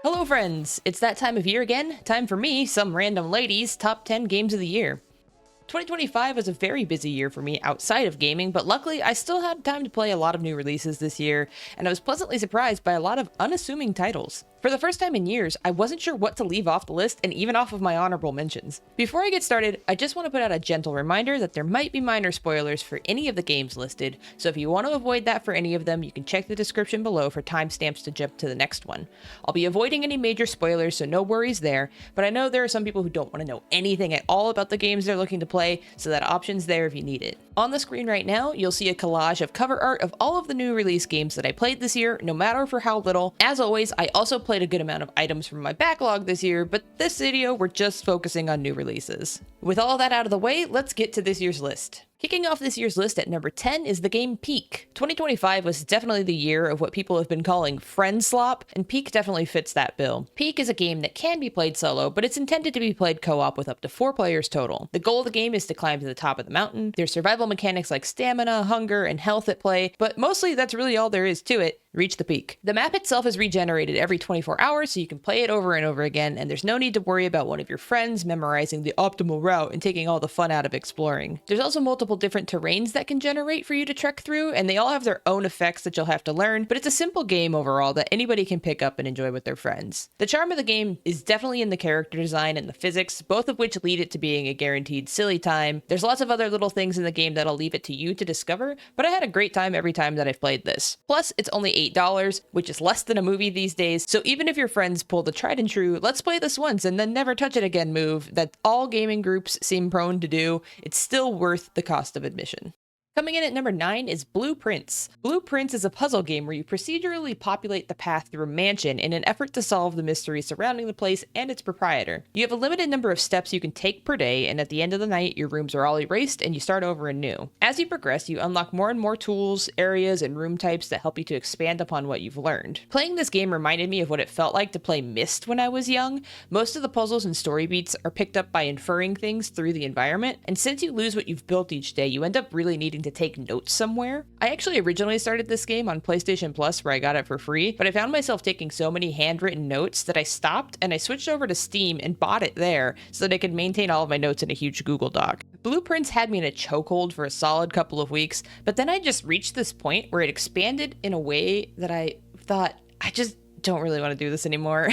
Hello friends, it's that time of year again. Time for me, some random lady's top 10 games of the year. 2025 was a very busy year for me outside of gaming, but luckily I still had time to play a lot of new releases this year, and I was pleasantly surprised by a lot of unassuming titles. For the first time in years, I wasn't sure what to leave off the list and even off of my honorable mentions. Before I get started, I just want to put out a gentle reminder that there might be minor spoilers for any of the games listed, so if you want to avoid that for any of them, you can check the description below for timestamps to jump to the next one. I'll be avoiding any major spoilers, so no worries there, but I know there are some people who don't want to know anything at all about the games they're looking to play, so that option's there if you need it. On the screen right now, you'll see a collage of cover art of all of the new release games that I played this year, no matter for how little. As always, I also played a good amount of items from my backlog this year, but this video, we're just focusing on new releases. With all that out of the way, let's get to this year's list. Kicking off this year's list at number 10 is the game Peak. 2025 was definitely the year of what people have been calling friend slop, and Peak definitely fits that bill. Peak is a game that can be played solo, but it's intended to be played co-op with up to 4 players total. The goal of the game is to climb to the top of the mountain. There's survival mechanics like stamina, hunger, and health at play, but mostly that's really all there is to it. Reach the peak. The map itself is regenerated every 24 hours, so you can play it over and over again, and there's no need to worry about one of your friends memorizing the optimal route and taking all the fun out of exploring. There's also multiple different terrains that can generate for you to trek through, and they all have their own effects that you'll have to learn, but it's a simple game overall that anybody can pick up and enjoy with their friends. The charm of the game is definitely in the character design and the physics, both of which lead it to being a guaranteed silly time. There's lots of other little things in the game that'll leave it to you to discover, but I had a great time every time that I've played this. Plus, it's only $8, which is less than a movie these days, so even if your friends pull the tried and true, let's play this once and then never touch it again move that all gaming groups seem prone to do, it's still worth the cost of admission. Coming in at number 9 is Blueprints. Blueprints is a puzzle game where you procedurally populate the path through a mansion in an effort to solve the mystery surrounding the place and its proprietor. You have a limited number of steps you can take per day, and at the end of the night, your rooms are all erased and you start over anew. As you progress, you unlock more and more tools, areas, and room types that help you to expand upon what you've learned. Playing this game reminded me of what it felt like to play Myst when I was young. Most of the puzzles and story beats are picked up by inferring things through the environment, and since you lose what you've built each day, you end up really needing to take notes somewhere. I actually originally started this game on PlayStation Plus where I got it for free, but I found myself taking so many handwritten notes that I stopped and I switched over to Steam and bought it there so that I could maintain all of my notes in a huge Google Doc. Blueprints had me in a chokehold for a solid couple of weeks, but then I just reached this point where it expanded in a way that I thought, I just don't really want to do this anymore.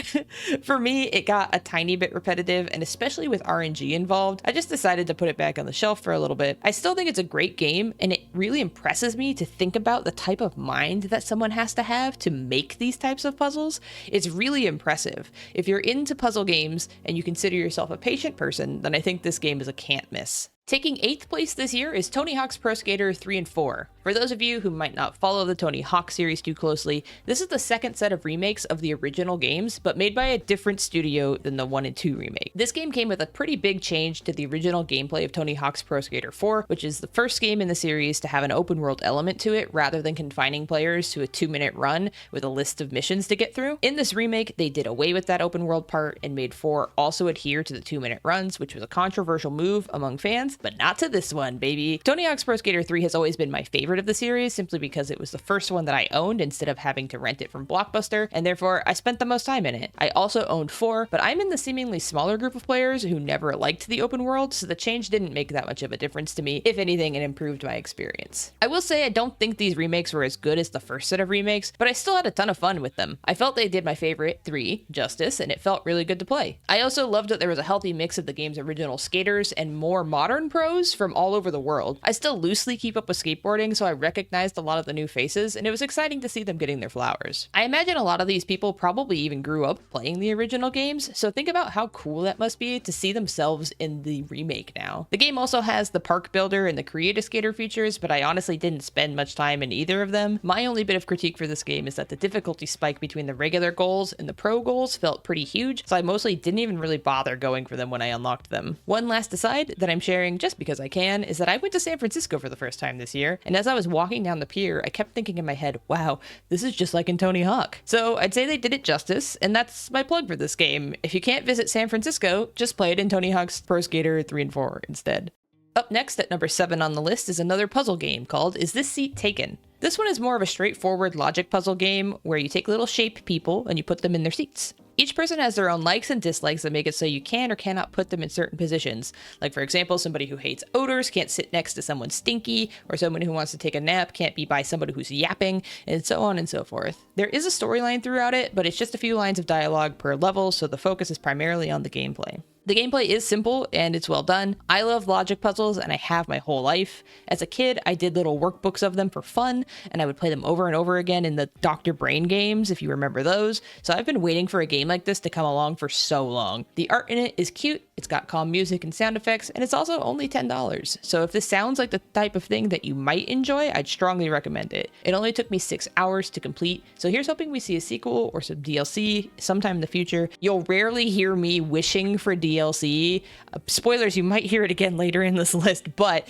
For me, it got a tiny bit repetitive, and especially with RNG involved, I just decided to put it back on the shelf for a little bit. I still think it's a great game, and it really impresses me to think about the type of mind that someone has to have to make these types of puzzles. It's really impressive. If you're into puzzle games and you consider yourself a patient person, then I think this game is a can't miss. Taking 8th place this year is Tony Hawk's Pro Skater 3 and 4. For those of you who might not follow the Tony Hawk series too closely, this is the second set of remakes of the original games, but made by a different studio than the 1 and 2 remake. This game came with a pretty big change to the original gameplay of Tony Hawk's Pro Skater 4, which is the first game in the series to have an open world element to it rather than confining players to a 2-minute run with a list of missions to get through. In this remake, they did away with that open world part and made 4 also adhere to the 2-minute runs, which was a controversial move among fans, but not to this one, baby. Tony Hawk's Pro Skater 3 has always been my favorite of the series, simply because it was the first one that I owned instead of having to rent it from Blockbuster, and therefore I spent the most time in it. I also owned 4, but I'm in the seemingly smaller group of players who never liked the open world, so the change didn't make that much of a difference to me. If anything, it improved my experience. I will say I don't think these remakes were as good as the first set of remakes, but I still had a ton of fun with them. I felt they did my favorite, 3, justice, and it felt really good to play. I also loved that there was a healthy mix of the game's original skaters and more modern pros from all over the world. I still loosely keep up with skateboarding, so I recognized a lot of the new faces, and it was exciting to see them getting their flowers. I imagine a lot of these people probably even grew up playing the original games, so think about how cool that must be to see themselves in the remake now. The game also has the park builder and the create a skater features, but I honestly didn't spend much time in either of them. My only bit of critique for this game is that the difficulty spike between the regular goals and the pro goals felt pretty huge, so I mostly didn't even really bother going for them when I unlocked them. One last aside that I'm sharing just because I can is that I went to San Francisco for the first time this year, and as I was walking down the pier, I kept thinking in my head, wow, this is just like in Tony Hawk. So I'd say they did it justice, and that's my plug for this game. If you can't visit San Francisco, just play it in Tony Hawk's Pro Skater 3 and 4 instead. Up next at number 7 on the list is another puzzle game called Is This Seat Taken? This one is more of a straightforward logic puzzle game where you take little shape people and you put them in their seats. Each person has their own likes and dislikes that make it so you can or cannot put them in certain positions. Like, for example, somebody who hates odors can't sit next to someone stinky, or someone who wants to take a nap can't be by somebody who's yapping, and so on and so forth. There is a storyline throughout it, but it's just a few lines of dialogue per level, so the focus is primarily on the gameplay. The gameplay is simple and it's well done. I love logic puzzles and I have my whole life. As a kid, I did little workbooks of them for fun and I would play them over and over again in the Dr. Brain games, if you remember those. So I've been waiting for a game like this to come along for so long. The art in it is cute, it's got calm music and sound effects, and it's also only $10. So if this sounds like the type of thing that you might enjoy, I'd strongly recommend it. It only took me 6 hours to complete, so here's hoping we see a sequel or some DLC sometime in the future. You'll rarely hear me wishing for DLC. Spoilers, you might hear it again later in this list, but,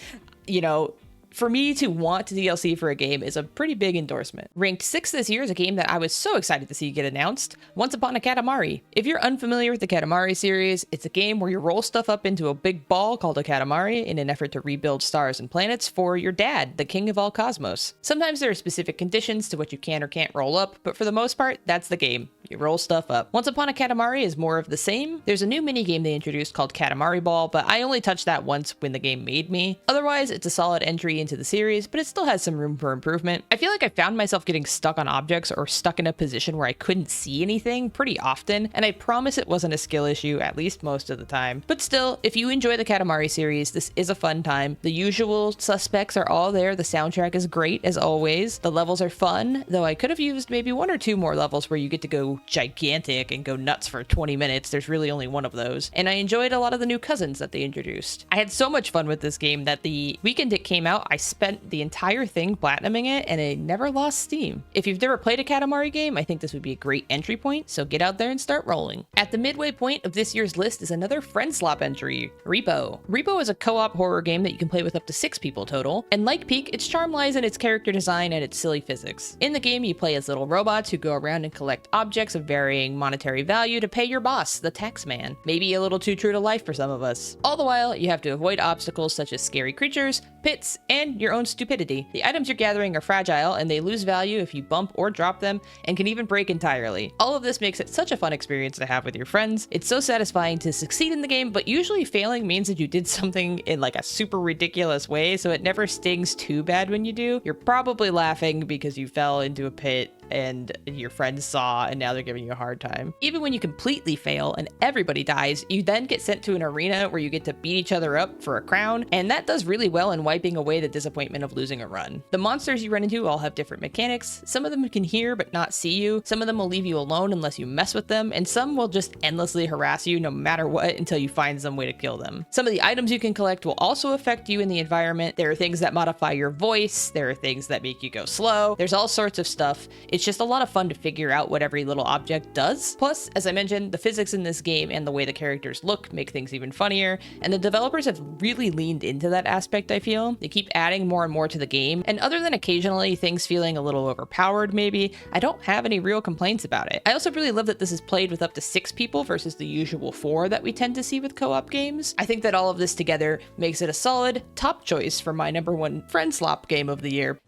you know, for me to want DLC for a game is a pretty big endorsement. Ranked 6th this year is a game that I was so excited to see get announced, Once Upon a Katamari. If you're unfamiliar with the Katamari series, it's a game where you roll stuff up into a big ball called a Katamari in an effort to rebuild stars and planets for your dad, the king of all cosmos. Sometimes there are specific conditions to what you can or can't roll up, but for the most part, that's the game. You roll stuff up. Once Upon a Katamari is more of the same. There's a new minigame they introduced called Katamari Ball, but I only touched that once when the game made me. Otherwise, it's a solid entry into the series, but it still has some room for improvement. I feel like I found myself getting stuck on objects or stuck in a position where I couldn't see anything pretty often, and I promise it wasn't a skill issue, at least most of the time. But still, if you enjoy the Katamari series, this is a fun time. The usual suspects are all there. The soundtrack is great, as always. The levels are fun, though I could have used maybe 1 or 2 more levels where you get to go gigantic and go nuts for 20 minutes. There's really only one of those. And I enjoyed a lot of the new cousins that they introduced. I had so much fun with this game that the weekend it came out, I spent the entire thing platinuming it and it never lost steam. If you've never played a Katamari game, I think this would be a great entry point, so get out there and start rolling. At the midway point of this year's list is another friend slop entry, Repo. Repo is a co-op horror game that you can play with up to 6 people total, and like Peak, its charm lies in its character design and its silly physics. In the game, you play as little robots who go around and collect objects of varying monetary value to pay your boss, the tax man. Maybe a little too true to life for some of us. All the while, you have to avoid obstacles such as scary creatures, pits, and your own stupidity. The items you're gathering are fragile and they lose value if you bump or drop them and can even break entirely. All of this makes it such a fun experience to have with your friends. It's so satisfying to succeed in the game, but usually failing means that you did something in like a super ridiculous way, so it never stings too bad when you do. You're probably laughing because you fell into a pit and your friends saw and now they're giving you a hard time. Even when you completely fail and everybody dies, you then get sent to an arena where you get to beat each other up for a crown, and that does really well in wiping away the disappointment of losing a run. The monsters you run into all have different mechanics. Some of them can hear but not see you, some of them will leave you alone unless you mess with them, and some will just endlessly harass you no matter what until you find some way to kill them. Some of the items you can collect will also affect you in the environment. There are things that modify your voice, there are things that make you go slow, there's all sorts of stuff. It's just a lot of fun to figure out what every little object does. Plus, as I mentioned, the physics in this game and the way the characters look make things even funnier, and the developers have really leaned into that aspect, I feel. They keep adding more and more to the game, and other than occasionally things feeling a little overpowered maybe, I don't have any real complaints about it. I also really love that this is played with up to 6 people versus the usual 4 that we tend to see with co-op games. I think that all of this together makes it a solid top choice for my #1 friend slop game of the year.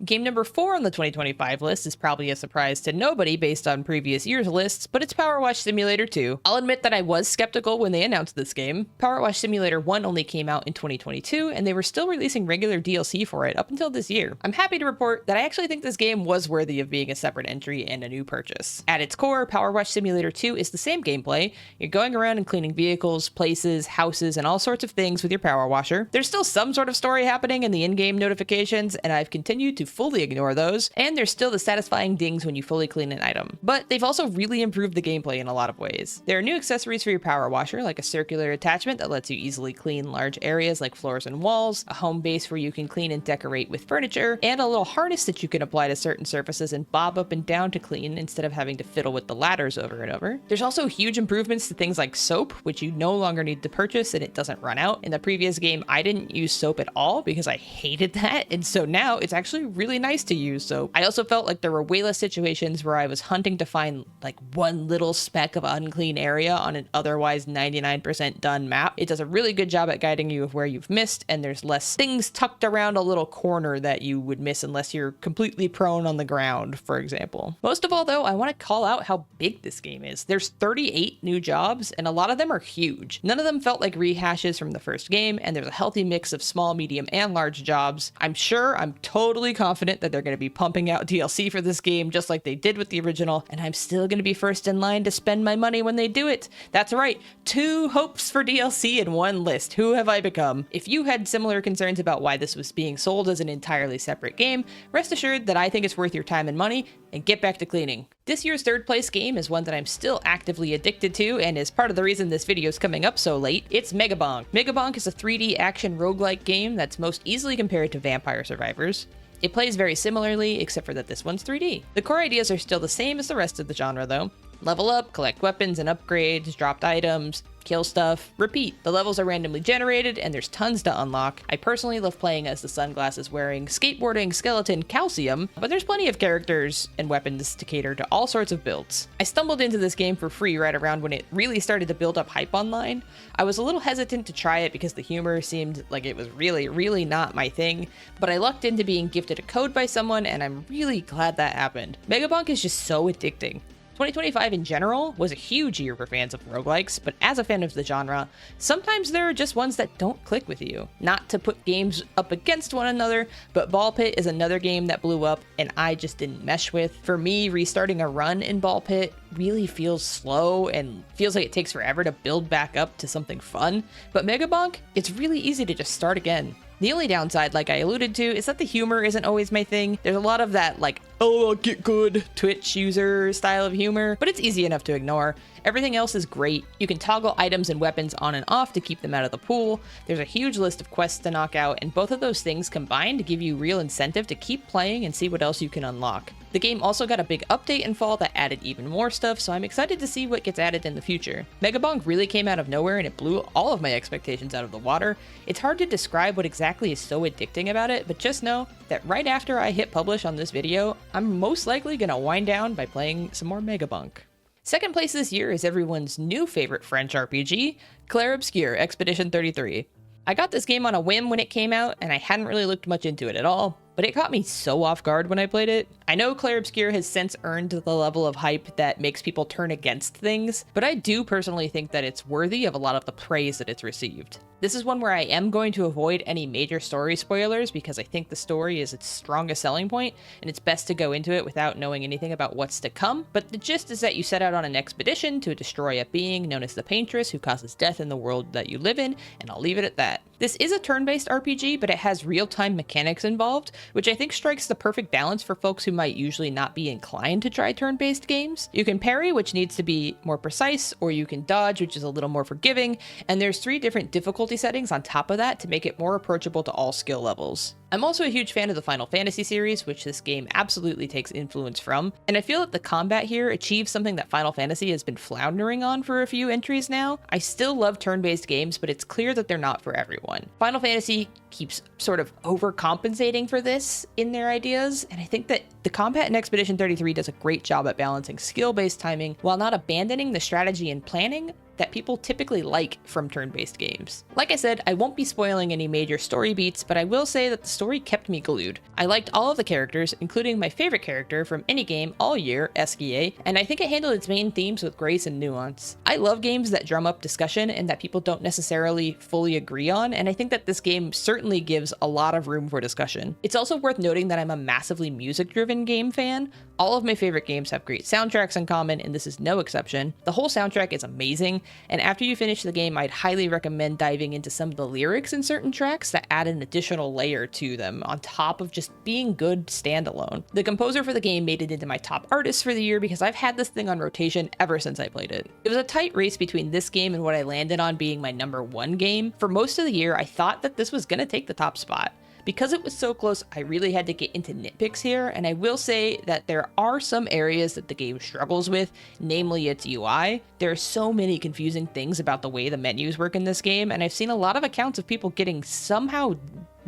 Game number 4 on the 2025 list is probably a surprise to nobody based on previous year's lists, but it's Power Wash Simulator 2. I'll admit that I was skeptical when they announced this game. Power Wash Simulator 1 only came out in 2022, and they were still releasing regular DLC for it up until this year. I'm happy to report that I actually think this game was worthy of being a separate entry and a new purchase. At its core, Power Wash Simulator 2 is the same gameplay. You're going around and cleaning vehicles, places, houses, and all sorts of things with your power washer. There's still some sort of story happening in the in-game notifications, and I've continued to fully ignore those, and there's still the satisfying dings when you fully clean an item. But they've also really improved the gameplay in a lot of ways. There are new accessories for your power washer, like a circular attachment that lets you easily clean large areas like floors and walls, a home base where you can clean and decorate with furniture, and a little harness that you can apply to certain surfaces and bob up and down to clean instead of having to fiddle with the ladders over and over. There's also huge improvements to things like soap, which you no longer need to purchase and it doesn't run out. In the previous game, I didn't use soap at all because I hated that, and so now it's actually really nice to use. So I also felt like there were way less situations where I was hunting to find like one little speck of unclean area on an otherwise 99% done map. It does a really good job at guiding you of where you've missed, and there's less things tucked around a little corner that you would miss unless you're completely prone on the ground, for example. Most of all though, I want to call out how big this game is. There's 38 new jobs, and a lot of them are huge. None of them felt like rehashes from the first game, and there's a healthy mix of small, medium, and large jobs. I'm totally confident that they're going to be pumping out DLC for this game just like they did with the original, and I'm still going to be first in line to spend my money when they do it. That's right, 2 hopes for DLC in one list. Who have I become? If you had similar concerns about why this was being sold as an entirely separate game, rest assured that I think it's worth your time and money, and get back to cleaning. This year's third place game is one that I'm still actively addicted to, and is part of the reason this video is coming up so late. It's Megabonk. Megabonk is a 3D action roguelike game that's most easily compared to Vampire Survivors. It plays very similarly, except for that this one's 3D. The core ideas are still the same as the rest of the genre though. Level up, collect weapons and upgrades, dropped items, kill stuff, repeat. The levels are randomly generated and there's tons to unlock. I personally love playing as the sunglasses wearing, skateboarding skeleton Calcium, but there's plenty of characters and weapons to cater to all sorts of builds. I stumbled into this game for free right around when it really started to build up hype online. I was a little hesitant to try it because the humor seemed like it was really not my thing, but I lucked into being gifted a code by someone and I'm really glad that happened. Megabonk is just so addicting. 2025 in general was a huge year for fans of roguelikes, but as a fan of the genre, sometimes there are just ones that don't click with you. Not to put games up against one another, but Ball Pit is another game that blew up and I just didn't mesh with. For me, restarting a run in Ball Pit really feels slow and feels like it takes forever to build back up to something fun. But Megabonk, it's really easy to just start again. The only downside, like I alluded to, is that the humor isn't always my thing. There's a lot of that, like, oh, I'll get good Twitch user style of humor, but it's easy enough to ignore. Everything else is great. You can toggle items and weapons on and off to keep them out of the pool. There's a huge list of quests to knock out, and both of those things combine to give you real incentive to keep playing and see what else you can unlock. The game also got a big update in fall that added even more stuff, so I'm excited to see what gets added in the future. Megabonk really came out of nowhere and it blew all of my expectations out of the water. It's hard to describe what exactly is so addicting about it, but just know that right after I hit publish on this video, I'm most likely gonna wind down by playing some more Megabonk. Second place this year is everyone's new favorite French RPG, Clair Obscur Expedition 33. I got this game on a whim when it came out, and I hadn't really looked much into it at all, but it caught me so off guard when I played it. I know Clair Obscur has since earned the level of hype that makes people turn against things, but I do personally think that it's worthy of a lot of the praise that it's received. This is one where I am going to avoid any major story spoilers because I think the story is its strongest selling point, and it's best to go into it without knowing anything about what's to come, but the gist is that you set out on an expedition to destroy a being known as the Paintress who causes death in the world that you live in, and I'll leave it at that. This is a turn-based RPG, but it has real-time mechanics involved, which I think strikes the perfect balance for folks who might usually not be inclined to try turn-based games. You can parry, which needs to be more precise, or you can dodge, which is a little more forgiving, and there's 3 different difficulty settings on top of that to make it more approachable to all skill levels. I'm also a huge fan of the Final Fantasy series, which this game absolutely takes influence from, and I feel that the combat here achieves something that Final Fantasy has been floundering on for a few entries now. I still love turn-based games, but it's clear that they're not for everyone. Final Fantasy keeps sort of overcompensating for this in their ideas, and I think that the combat in Expedition 33 does a great job at balancing skill-based timing while not abandoning the strategy and planning that people typically like from turn-based games. Like I said, I won't be spoiling any major story beats, but I will say that the story kept me glued. I liked all of the characters, including my favorite character from any game all year, Eskia, and I think it handled its main themes with grace and nuance. I love games that drum up discussion and that people don't necessarily fully agree on, and I think that this game certainly gives a lot of room for discussion. It's also worth noting that I'm a massively music-driven game fan. All of my favorite games have great soundtracks in common, and this is no exception. The whole soundtrack is amazing, and after you finish the game, I'd highly recommend diving into some of the lyrics in certain tracks that add an additional layer to them, on top of just being good standalone. The composer for the game made it into my top artists for the year because I've had this thing on rotation ever since I played it. It was a tight race between this game and what I landed on being my #1 game. For most of the year, I thought that this was gonna take the top spot. Because it was so close, I really had to get into nitpicks here, and I will say that there are some areas that the game struggles with, namely its UI. There are so many confusing things about the way the menus work in this game, and I've seen a lot of accounts of people getting somehow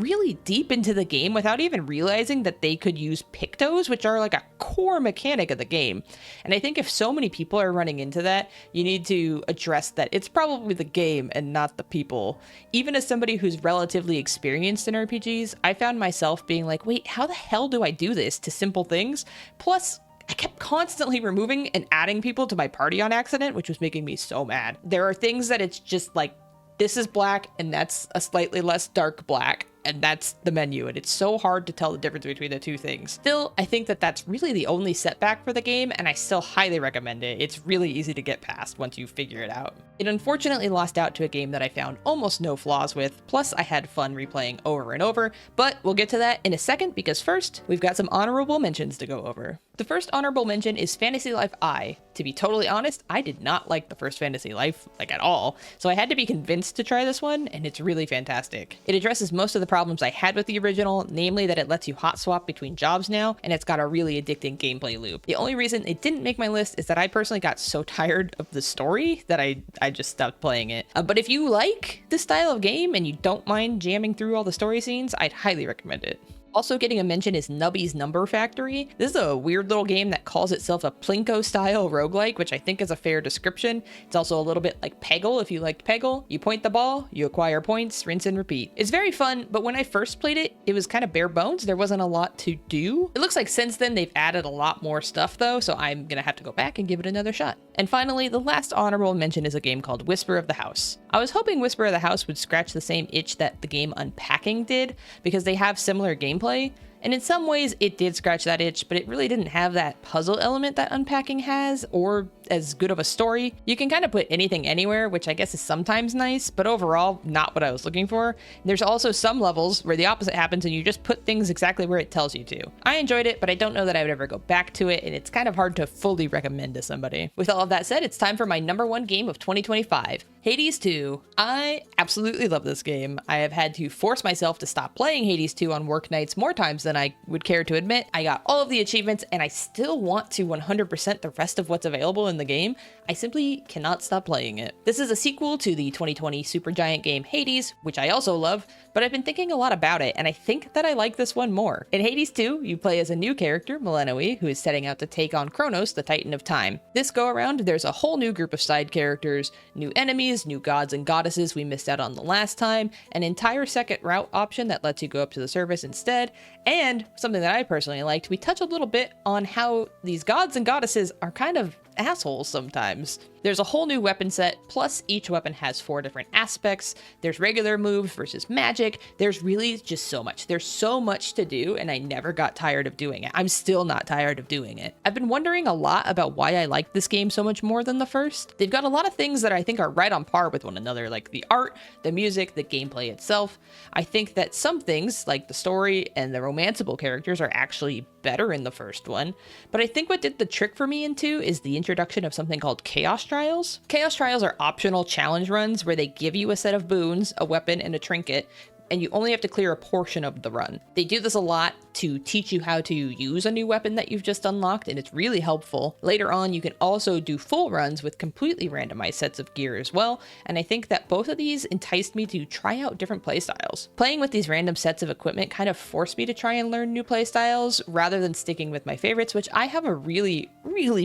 really deep into the game without even realizing that they could use pictos, which are like a core mechanic of the game. And I think if so many people are running into that, you need to address that it's probably the game and not the people. Even as somebody who's relatively experienced in RPGs, I found myself being like, wait, how the hell do I do this to simple things? Plus, I kept constantly removing and adding people to my party on accident, which was making me so mad. There are things that it's just like, this is black and that's a slightly less dark black, and that's the menu, and it's so hard to tell the difference between the two things. Still, I think that that's really the only setback for the game, and I still highly recommend it. It's really easy to get past once you figure it out. It unfortunately lost out to a game that I found almost no flaws with, plus I had fun replaying over and over, but we'll get to that in a second because first, we've got some honorable mentions to go over. The first honorable mention is Fantasy Life I. To be totally honest, I did not like the first Fantasy Life, like at all, so I had to be convinced to try this one, and it's really fantastic. It addresses most of the problems I had with the original, namely that it lets you hot swap between jobs now, and it's got a really addicting gameplay loop. The only reason it didn't make my list is that I personally got so tired of the story that I just stopped playing it. But if you like this style of game and you don't mind jamming through all the story scenes, I'd highly recommend it. Also getting a mention is Nubby's Number Factory. This is a weird little game that calls itself a Plinko-style roguelike, which I think is a fair description. It's also a little bit like Peggle, if you liked Peggle. You point the ball, you acquire points, rinse and repeat. It's very fun, but when I first played it, it was kind of bare bones. There wasn't a lot to do. It looks like since then they've added a lot more stuff though, so I'm gonna have to go back and give it another shot. And finally, the last honorable mention is a game called Whisper of the House. I was hoping Whisper of the House would scratch the same itch that the game Unpacking did, because they have similar gameplay, and in some ways it did scratch that itch, but it really didn't have that puzzle element that Unpacking has, or as good of a story. You can kind of put anything anywhere, which I guess is sometimes nice, but overall, not what I was looking for. There's also some levels where the opposite happens and you just put things exactly where it tells you to. I enjoyed it, but I don't know that I would ever go back to it, and it's kind of hard to fully recommend to somebody. With all of that said, it's time for my number one game of 2025. Hades 2. I absolutely love this game. I have had to force myself to stop playing Hades 2 on work nights more times than I would care to admit. I got all of the achievements and I still want to 100% the rest of what's available in the game. I simply cannot stop playing it. This is a sequel to the 2020 Supergiant game Hades, which I also love, but I've been thinking a lot about it and I think that I like this one more. In Hades 2, you play as a new character, Melanoe, who is setting out to take on Kronos, the Titan of Time. This go around, there's a whole new group of side characters, new enemies, new gods and goddesses we missed out on the last time, an entire second route option that lets you go up to the surface instead, and something that I personally liked, we touch a little bit on how these gods and goddesses are kind of assholes sometimes. There's a whole new weapon set, plus each weapon has 4 different aspects. There's regular moves versus magic. There's really just so much. There's so much to do, and I never got tired of doing it. I'm still not tired of doing it. I've been wondering a lot about why I like this game so much more than the first. They've got a lot of things that I think are right on par with one another, like the art, the music, the gameplay itself. I think that some things, like the story and the romanceable characters, are actually better in the first one. But I think what did the trick for me in 2 is the introduction of something called Chaos Trials. Chaos Trials are optional challenge runs where they give you a set of boons, a weapon, and a trinket, and you only have to clear a portion of the run. They do this a lot to teach you how to use a new weapon that you've just unlocked, and it's really helpful. Later on, you can also do full runs with completely randomized sets of gear as well, and I think that both of these enticed me to try out different playstyles. Playing with these random sets of equipment kind of forced me to try and learn new playstyles rather than sticking with my favorites, which I have a really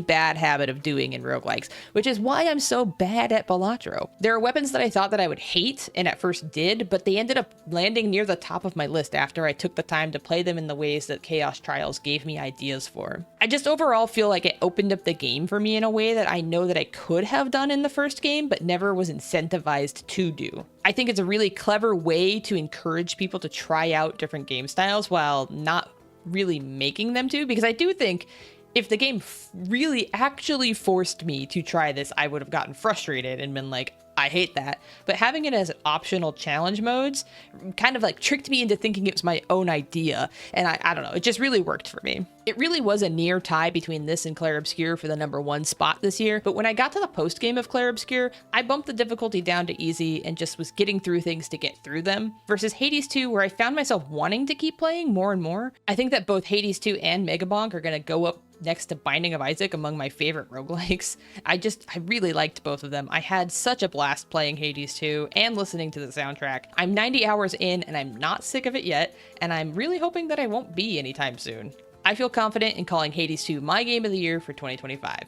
bad habit of doing in roguelikes, which is why I'm so bad at Balatro. There are weapons that I thought that I would hate, and at first did, but they ended up landing near the top of my list after I took the time to play them in the ways that Chaos Trials gave me ideas for. I just overall feel like it opened up the game for me in a way that I know that I could have done in the first game, but never was incentivized to do. I think it's a really clever way to encourage people to try out different game styles while not really making them to, because I do think if the game really actually forced me to try this, I would have gotten frustrated and been like, I hate that. But having it as optional challenge modes kind of like tricked me into thinking it was my own idea. And I don't know, it just really worked for me. It really was a near tie between this and Clair Obscur for the #1 spot this year. But when I got to the post game of Clair Obscur, I bumped the difficulty down to easy and just was getting through things to get through them. Versus Hades 2, where I found myself wanting to keep playing more and more. I think that both Hades 2 and Megabonk are going to go up next to Binding of Isaac among my favorite roguelikes. I really liked both of them. I had such a blast playing Hades 2 and listening to the soundtrack. I'm 90 hours in and I'm not sick of it yet, and I'm really hoping that I won't be anytime soon. I feel confident in calling Hades 2 my game of the year for 2025.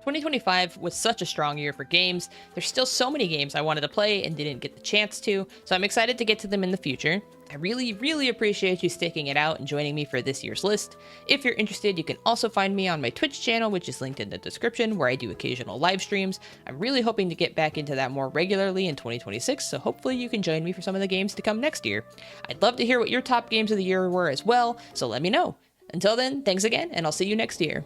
2025 was such a strong year for games. There's still so many games I wanted to play and didn't get the chance to, so I'm excited to get to them in the future. I really appreciate you sticking it out and joining me for this year's list. If you're interested, you can also find me on my Twitch channel, which is linked in the description, where I do occasional live streams. I'm really hoping to get back into that more regularly in 2026, so hopefully you can join me for some of the games to come next year. I'd love to hear what your top games of the year were as well, so let me know. Until then, thanks again, and I'll see you next year.